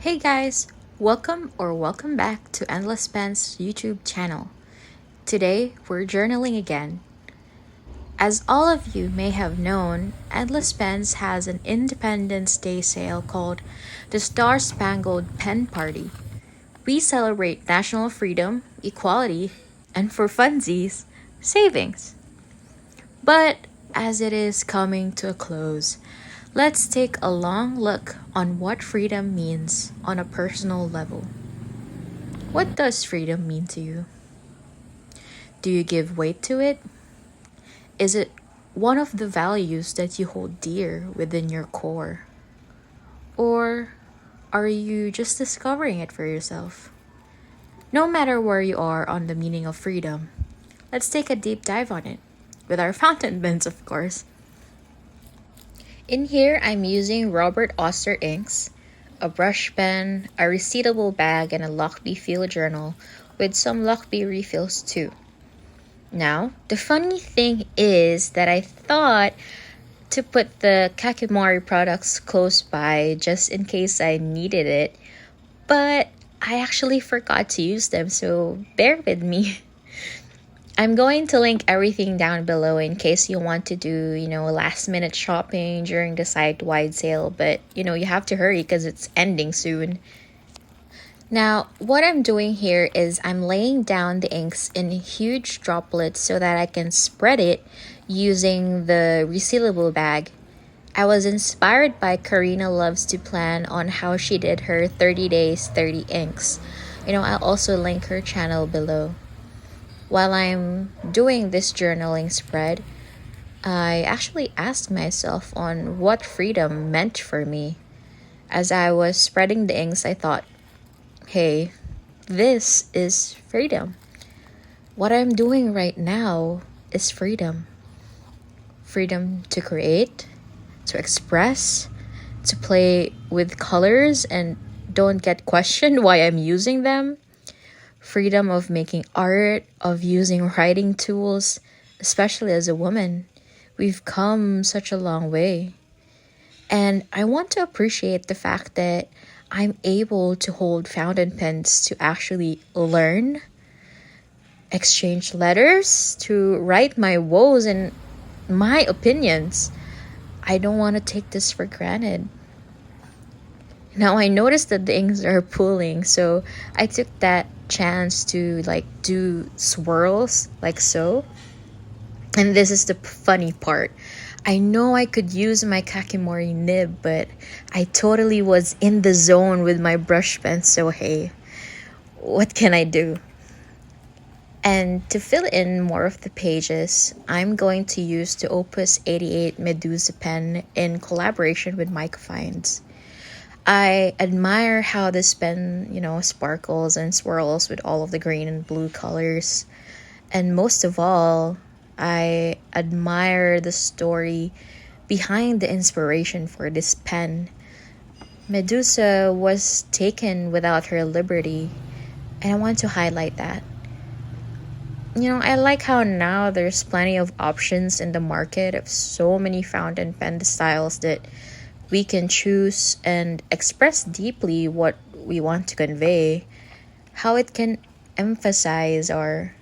Hey guys, welcome back to EndlessPens YouTube channel. Today we're journaling again. As all of you may have known, EndlessPens has an Independence Day sale called the Star-Spangled Pen Party. We celebrate national freedom, equality, and for funsies, savings. But as it is coming to a close, let's take a long look on what freedom means on a personal level. What does freedom mean to you? Do you give weight to it? Is it one of the values that you hold dear within your core? Or are you just discovering it for yourself? No matter where you are on the meaning of freedom, let's take a deep dive on it, with our fountain pens, of course. In here, I'm using Robert Oster inks, a brush pen, a reseatable bag, and a Lockbee field journal with some Lockbee refills too. Now, the funny thing is that I thought to put the Kakimori products close by just in case I needed it, but I actually forgot to use them, so bear with me. I'm going to link everything down below in case you want to do, last minute shopping during the site-wide sale, but you have to hurry because it's ending soon. Now, what I'm doing here is I'm laying down the inks in huge droplets so that I can spread it using the resealable bag. I was inspired by KarynaLovesToPlan on how she did her 30 days, 30 inks. I'll also link her channel below. While I'm doing this journaling spread, I actually asked myself on what freedom meant for me. As I was spreading the inks, I thought, hey, this is freedom. What I'm doing right now is freedom. Freedom to create, to express, to play with colors and don't get questioned why I'm using them. Freedom of making art, of using writing tools, especially as a woman. We've come such a long way. And I want to appreciate the fact that I'm able to hold fountain pens to actually learn, exchange letters, to write my woes and my opinions. I don't want to take this for granted. Now I noticed that the inks are pooling, so I took that chance to do swirls like so. And this is the funny part. I know I could use my Kakimori nib, but I totally was in the zone with my brush pen, so hey, what can I do? And to fill in more of the pages, I'm going to use the Opus 88 Medusa pen in collaboration with Mike Finds. I admire how this pen, sparkles and swirls with all of the green and blue colors. And most of all, I admire the story behind the inspiration for this pen. Medusa was taken without her liberty, and I want to highlight that. I like how now there's plenty of options in the market of so many fountain pen styles that we can choose and express deeply what we want to convey, how it can emphasize our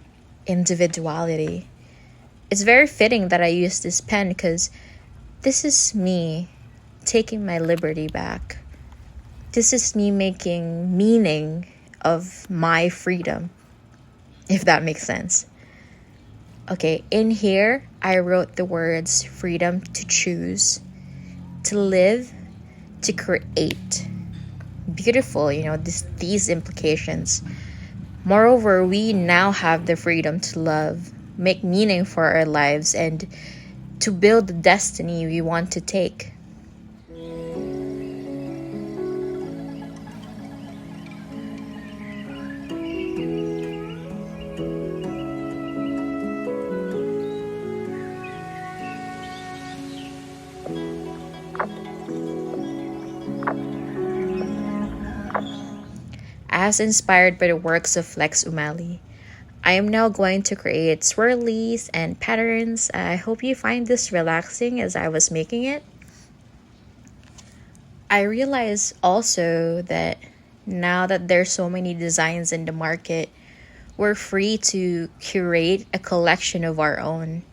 individuality. It's very fitting that I use this pen because this is me taking my liberty back. This is me making meaning of my freedom, if that makes sense. Okay, in here, I wrote the words freedom to choose, to live, to create. Beautiful, these implications. Moreover, we now have the freedom to love, make meaning for our lives, and to build the destiny we want to take. As inspired by the works of Lex Umali, I am now going to create swirlies and patterns. I hope you find this relaxing as I was making it. I realized also that Now that there's so many designs in the market, we're free to curate a collection of our own.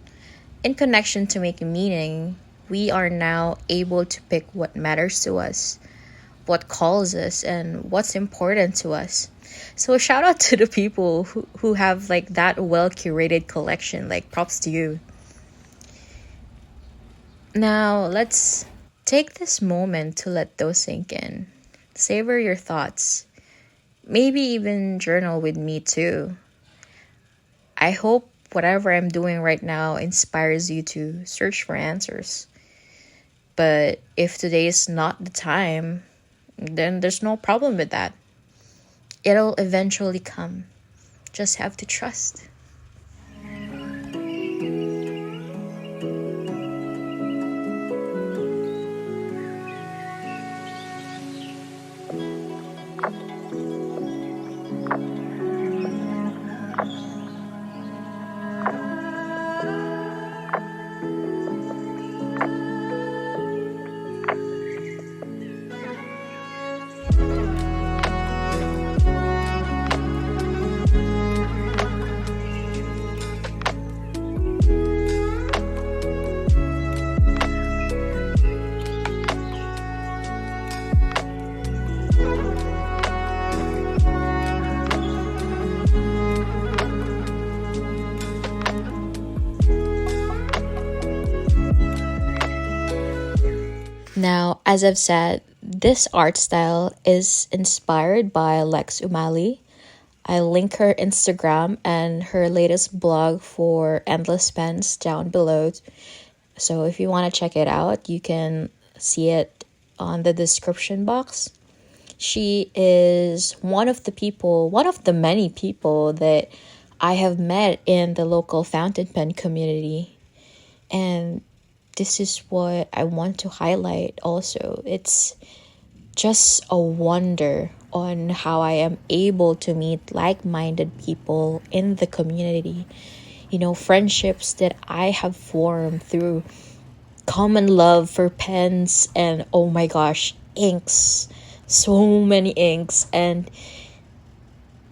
In connection to make meaning, we are now able to pick what matters to us, what calls us, and what's important to us. So shout out to the people who have like that well curated collection. Like props to you. Now let's take this moment to let those sink in. Savor your thoughts. Maybe even journal with me too. I hope whatever I'm doing right now inspires you to search for answers. But if today is not the time, then there's no problem with that. It'll eventually come. Just have to trust. Now, as I've said, this art style is inspired by Lex Umali. I link her Instagram and her latest blog for Endless Pens down below. So if you want to check it out, you can see it on the description box. She is one of the many people that I have met in the local fountain pen community. And this is what I want to highlight also. It's just a wonder on how I am able to meet like-minded people in the community. Friendships that I have formed through common love for pens and, oh my gosh, inks. So many inks. And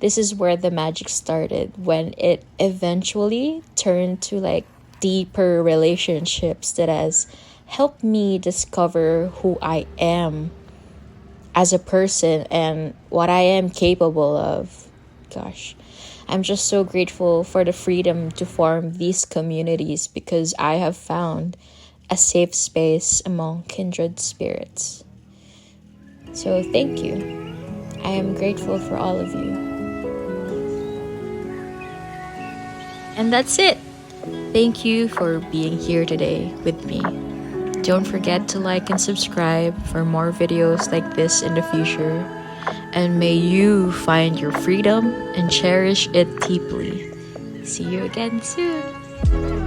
this is where the magic started, when it eventually turned to like deeper relationships that has helped me discover who I am as a person and what I am capable of. Gosh, I'm just so grateful for the freedom to form these communities because I have found a safe space among kindred spirits. So thank you. I am grateful for all of you. And that's it. Thank you for being here today with me. Don't forget to like and subscribe for more videos like this in the future. And may you find your freedom and cherish it deeply. See you again soon.